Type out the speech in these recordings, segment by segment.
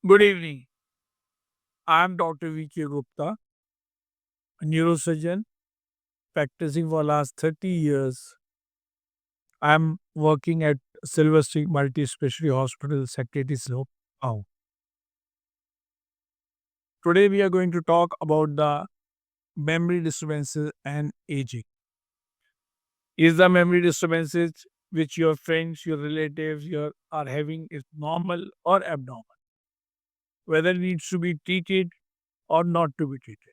Good evening. I am Dr. K Gupta, a neurosurgeon practicing for last 30 years. I am working at Silver Street Multispeciality Hospital, Secretary Slope. Now, today we are going to talk about the memory disturbances and aging. Is the memory disturbances which your friends, your relatives, are having is normal or abnormal? Whether it needs to be treated or not to be treated.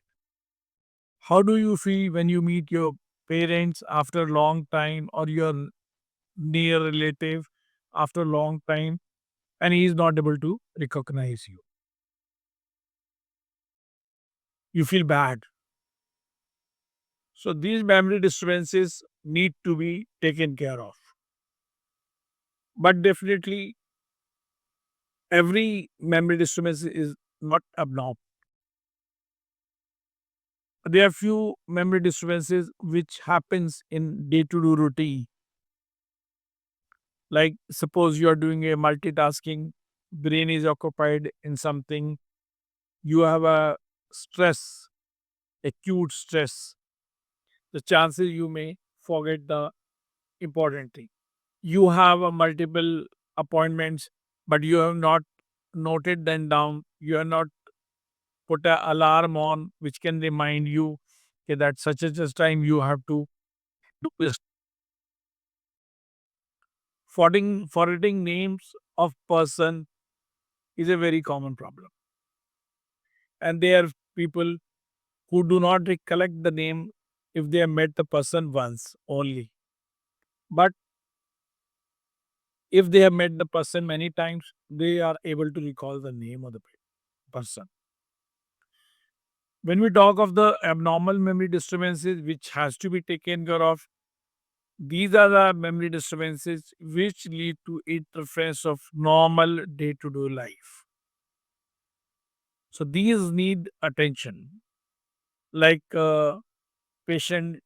How do you feel when you meet your parents after a long time or your near relative after a long time and he is not able to recognize you? You feel bad. So these memory disturbances need to be taken care of. But definitely every memory disturbance is not abnormal. There are few memory disturbances which happens in day-to-day routine. Like suppose you are doing a multitasking, brain is occupied in something, you have a stress, acute stress, the chances you may forget the important thing. You have a multiple appointments, but you have not noted them down. You have not put an alarm on which can remind you okay, that such and such time you have to do this. Forgetting names of person is a very common problem. And there are people who do not recollect the name if they have met the person once only. But if they have met the person many times, they are able to recall the name of the person. When we talk of the abnormal memory disturbances which has to be taken care of, these are the memory disturbances which lead to interference of normal day-to-day life. So these need attention. Like the person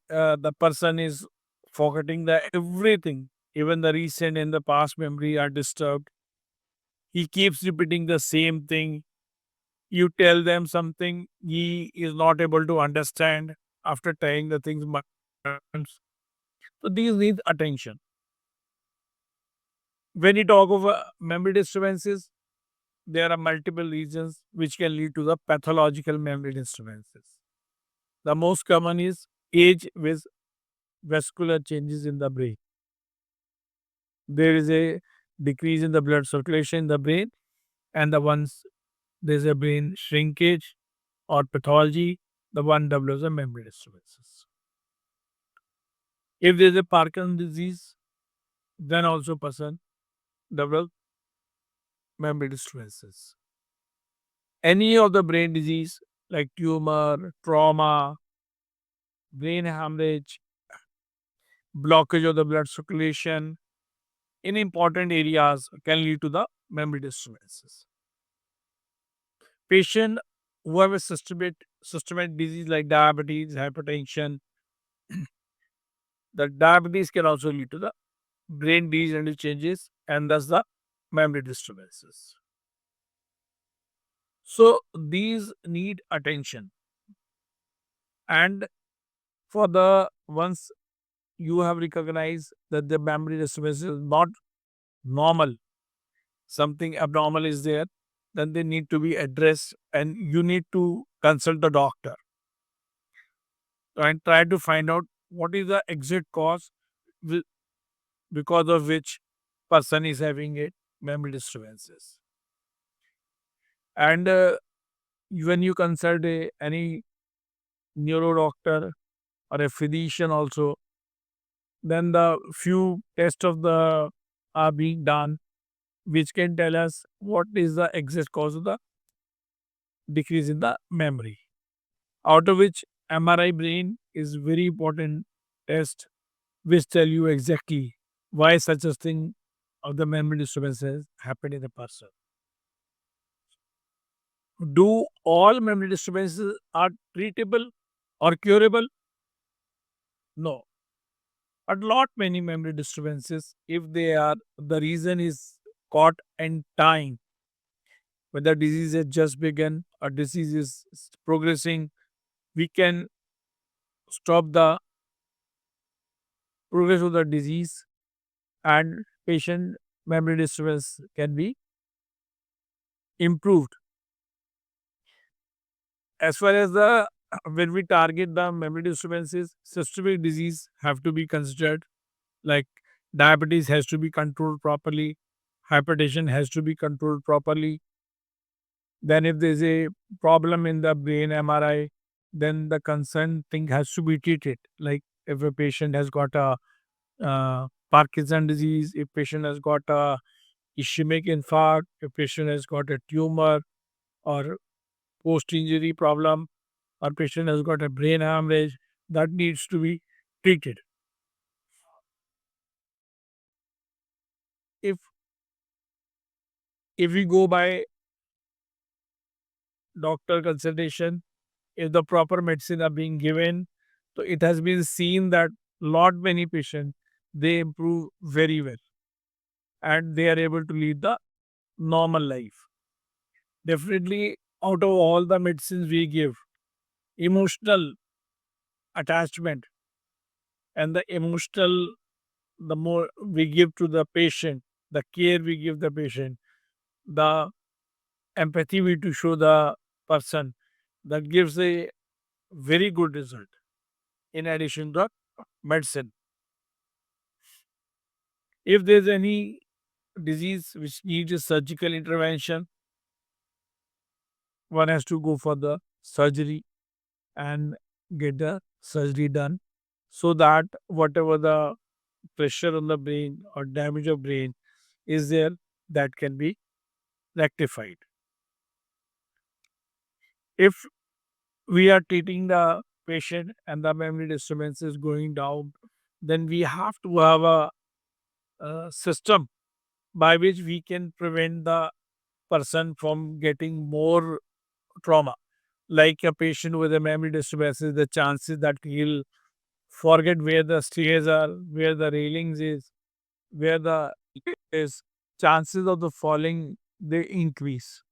is forgetting the everything, even the recent and the past memory are disturbed. He keeps repeating the same thing. You tell them something, he is not able to understand after telling the things times. So these need attention. When you talk of memory disturbances, there are multiple reasons which can lead to the pathological memory disturbances. The most common is age with vascular changes in the brain. There is a decrease in the blood circulation in the brain, and the ones there's a brain shrinkage or pathology, the one develops a memory disturbances. If there's a Parkinson's disease, then also person develop memory disturbances. Any of the brain disease like tumor, trauma, brain hemorrhage, blockage of the blood circulation in important areas can lead to the memory disturbances. Patient who have a systemic disease like diabetes, hypertension, the diabetes can also lead to the brain degenerative changes and thus the memory disturbances. So these need attention. And for the once you have recognized that the memory disturbance is not normal, something abnormal is there, then they need to be addressed and you need to consult the doctor and try to find out what is the exact cause because of which person is having a memory disturbances. And when you consult any neuro doctor or a physician also, then the few tests of the are being done which can tell us what is the exact cause of the decrease in the memory. Out of which MRI brain is very important test which tell you exactly why such a thing of the memory disturbances happen in a person. Do all memory disturbances are treatable or curable? No. But lot many memory disturbances, if they are the reason is caught in time, when the disease has just begun or disease is progressing, we can stop the progress of the disease, and patient memory disturbance can be improved. As far as the when we target the memory disturbances, systemic disease have to be considered, like diabetes has to be controlled properly, hypertension has to be controlled properly. Then if there's a problem in the brain MRI, then the concerned thing has to be treated. Like if a patient has got a Parkinson disease, if patient has got a ischemic infarct, if patient has got a tumor or post-injury problem, or patient has got a brain hemorrhage, that needs to be treated. If we go by doctor consultation, if the proper medicine are being given, so it has been seen that lot many patients they improve very well and they are able to lead the normal life. Definitely, out of all the medicines we give, emotional attachment and the emotional, the more we give to the patient, the care we give the patient, the empathy we to show the person, that gives a very good result in addition to medicine. If there's any disease which needs a surgical intervention, one has to go for the surgery and get the surgery done, so that whatever the pressure on the brain or damage of brain is there, that can be rectified. If we are treating the patient and the memory disturbance is going down, then we have to have a system by which we can prevent the person from getting more trauma. Like a patient with a memory disturbances, the chances that he'll forget where the stairs are, where the railings is, where the is, chances of the falling they increase.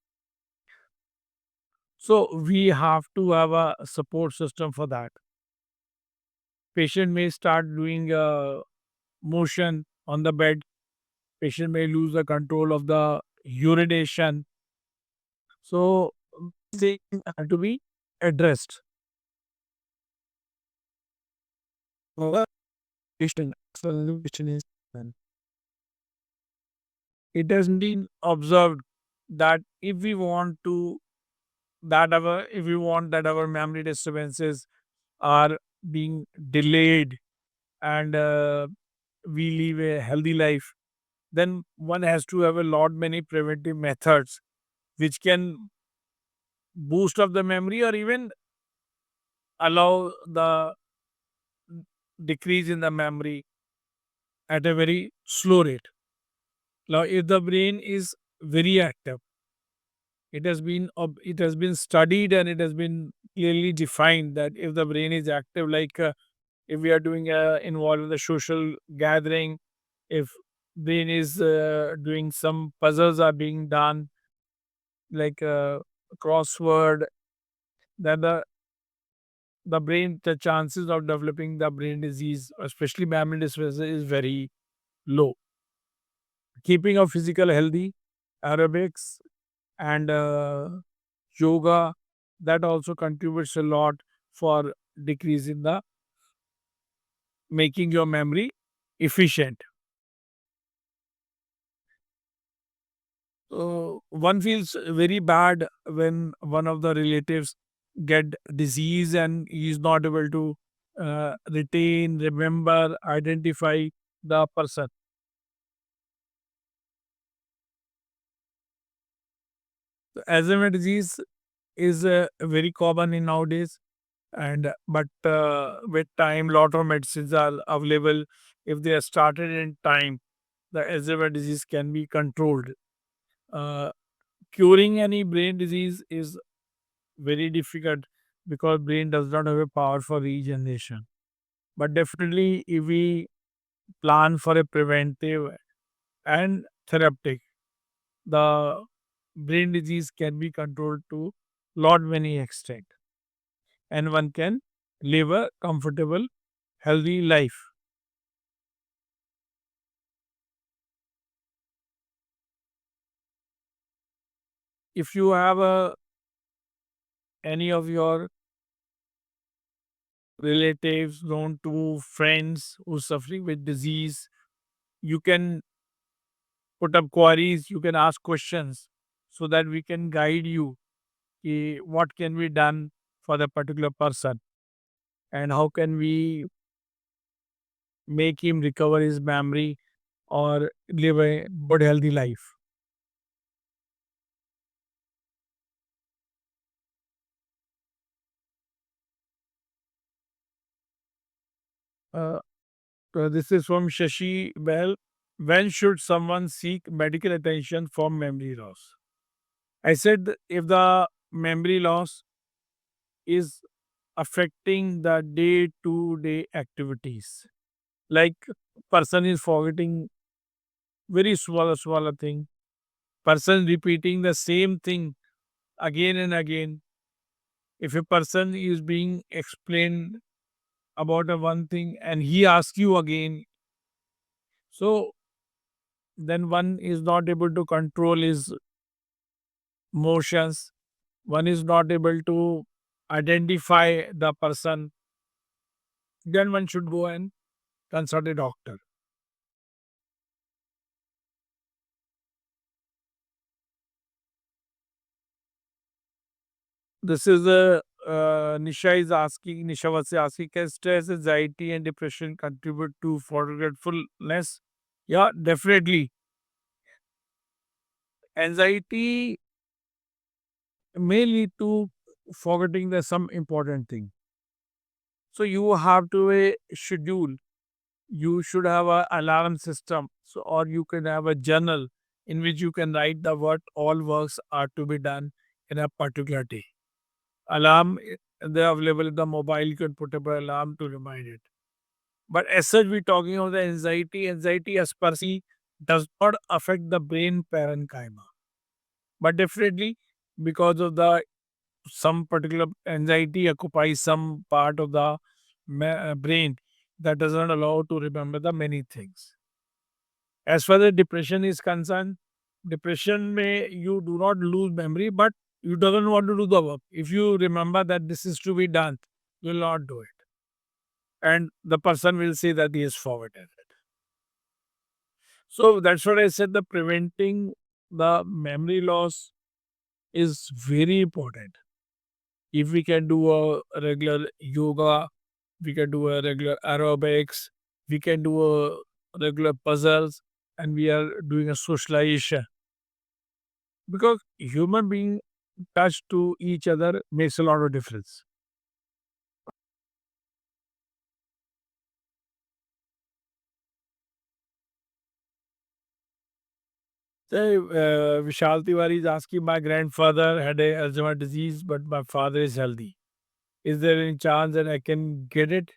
So we have to have a support system for that. Patient may start doing motion on the bed. Patient may lose the control of the urination. So they have to be addressed. Well, patient solution is then. It has been observed that if we want that our memory disturbances are being delayed and we live a healthy life, then one has to have a lot many preventive methods which can boost up the memory or even allow the decrease in the memory at a very slow rate. Now, if the brain is very active, it has been studied and it has been clearly defined that if the brain is active, like if we are doing involved in the social gathering, if brain is doing some puzzles are being done, like crossword, then the chances of developing the brain disease, especially memory disease, is very low. Keeping a physical healthy, aerobics and yoga, that also contributes a lot for decreasing the making your memory efficient. So one feels very bad when one of the relatives get disease and he is not able to retain, remember, identify the person. So Alzheimer's disease is very common in nowadays, and but with time, lot of medicines are available. If they are started in time, the Alzheimer's disease can be controlled. Uh, Curing any brain disease is very difficult because brain does not have a power for regeneration. But definitely, if we plan for a preventive and therapeutic, the brain disease can be controlled to lot many extent, and one can live a comfortable, healthy life. If you have any of your relatives, known to friends who suffering with disease, you can put up queries, you can ask questions so that we can guide you what can be done for the particular person and how can we make him recover his memory or live a good healthy life. Uh, this is from Shashi. Well, when should someone seek medical attention for memory loss? I said if the memory loss is affecting the day to day activities, like person is forgetting very small thing, person repeating the same thing again and again. If a person is being explained about a one thing and he asks you again, so then one is not able to control his motions, one is not able to identify the person, then one should go and consult a doctor. This is a Nisha was asking, can stress, anxiety, and depression contribute to forgetfulness? Yeah, definitely. Anxiety may lead to forgetting the some important thing. So you have to a schedule. You should have a alarm system. So or you can have a journal in which you can write the what all works are to be done in a particular day. Alarm, they're available in the mobile. You can put up an alarm to remind it. But as such, we're talking about the anxiety. Anxiety as per se does not affect the brain parenchyma. But definitely because of the some particular anxiety occupies some part of the brain that doesn't allow to remember the many things. As far as depression is concerned, depression may you do not lose memory, but you doesn't want to do the work. If you remember that this is to be done, you will not do it. And the person will say that he is forwarded it. So that's what I said. The preventing the memory loss is very important. If we can do a regular yoga, we can do a regular aerobics, we can do a regular puzzles, and we are doing a socialization. Because human being touch to each other makes a lot of difference. So, Vishal Tiwari is asking, my grandfather had a Alzheimer's disease, but my father is healthy. Is there any chance that I can get it?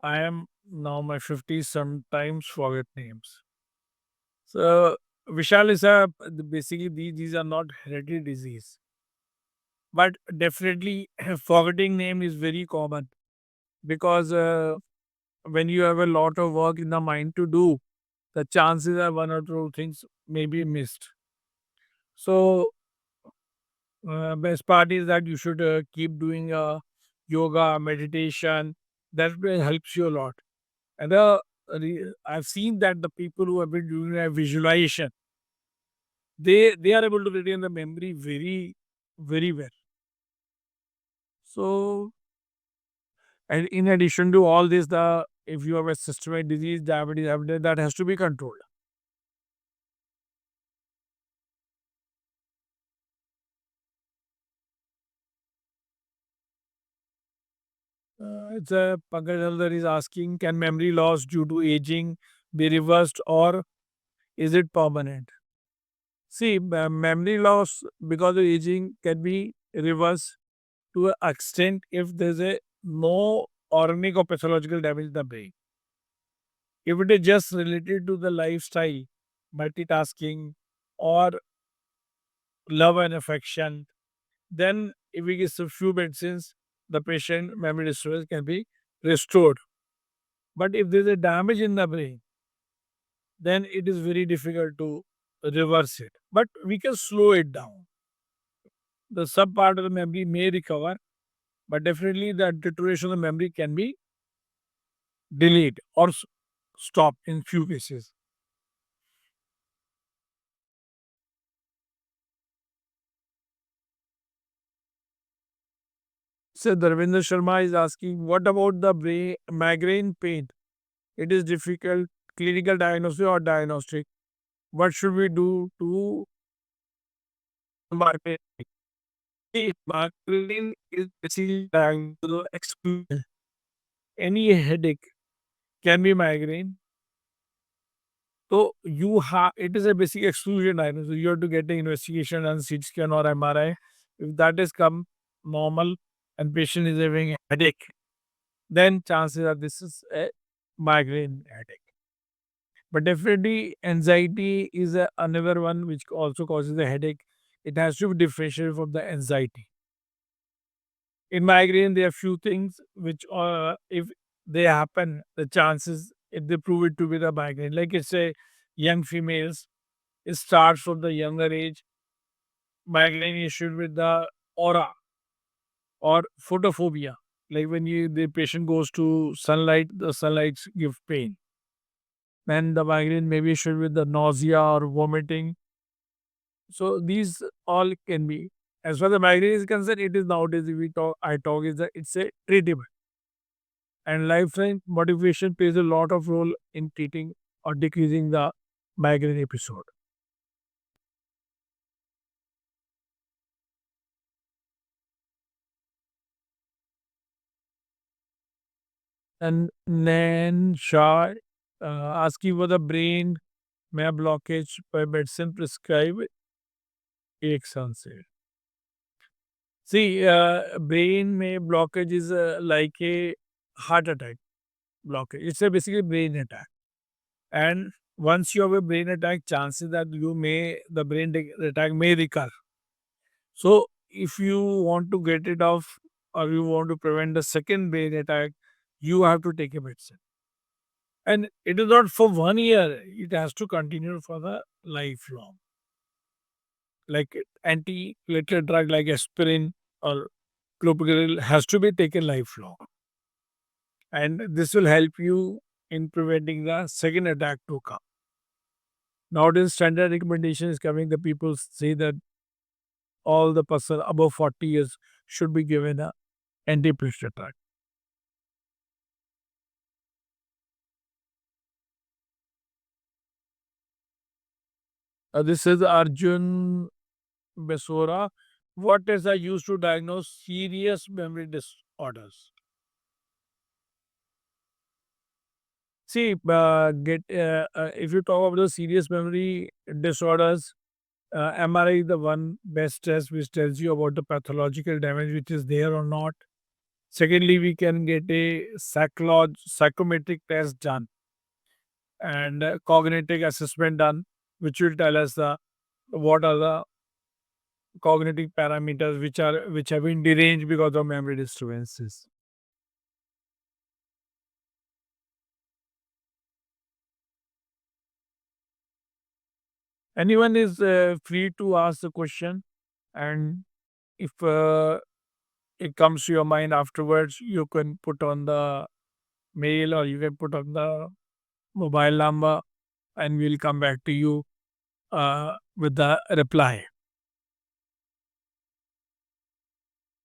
I am now my 50s, sometimes forget names. So, Vishal is a basically these are not hereditary disease, but definitely forgetting name is very common because when you have a lot of work in the mind to do, the chances are one or two things may be missed. So, best part is that you should keep doing yoga, meditation. That will helps you a lot. And I've seen that the people who have been doing a visualization, they are able to retain the memory very well. So, and in addition to all this, the if you have a systemic disease, diabetes, that has to be controlled. It's a Pankaj Haldar is asking, can memory loss due to aging be reversed or is it permanent? See, memory loss because of aging can be reversed to an extent if there's a no organic or pathological damage in the brain. If it is just related to the lifestyle, multitasking, or love and affection. Then, if we give some few medicines, the patient memory disturbance can be restored. But if there is a damage in the brain, then it is very difficult to reverse it. But we can slow it down. The sub part of the memory may recover, but definitely the deterioration of the memory can be delayed or stopped in few cases. So Dharvinder Sharma is asking, what about the brain migraine pain? It is difficult clinical diagnosis or diagnostic. What should we do to migraine? See, migraine is basically any headache can be migraine. So you have it is a basic exclusion diagnosis. You have to get the investigation and CT scan or MRI. If that is come normal and patient is having a headache, then chances are this is a migraine headache. But definitely anxiety is another one which also causes a headache. It has to be differentiated from the anxiety. In migraine, there are few things which if they happen, the chances if they prove it to be the migraine, like it's a young females, it starts from the younger age. Migraine issue with the aura or photophobia. Like when the patient goes to sunlight, the sunlight give pain. Then the migraine may be issued with the nausea or vomiting. So these all can be. As far as the migraine is concerned, it is nowadays if we talk, I talk is that it's a treatable. And lifetime motivation plays a lot of role in treating or decreasing the migraine episode. And then Shah asking for the brain में blockage by medicine prescribe एक सन से. See, brain may blockage is like a heart attack blockage. It's a basically brain attack. And once you have a brain attack, chances that the brain attack may recur. So if you want to get it off or you want to prevent the second brain attack, you have to take a medicine. And it is not for 1 year, it has to continue for the lifelong. Like anti-platelet drug like aspirin or clopidogrel has to be taken lifelong. And this will help you in preventing the second attack to come. Nowadays, standard recommendation is coming. The people say that all the person above 40 years should be given a anti-platelet drug. This is Arjun Besora. What is used to diagnose serious memory disorders? See, if you talk about the serious memory disorders, MRI is the one best test which tells you about the pathological damage which is there or not. Secondly, we can get a psychometric test done and cognitive assessment done, which will tell us the what are the cognitive parameters which have been deranged because of memory disturbances. Anyone is free to ask the question, and if it comes to your mind afterwards, you can put on the mail or you can put on the mobile number, and we'll come back to you with the reply.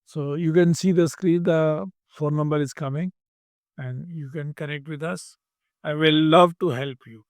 So you can see the screen, the phone number is coming, and you can connect with us. I will love to help you.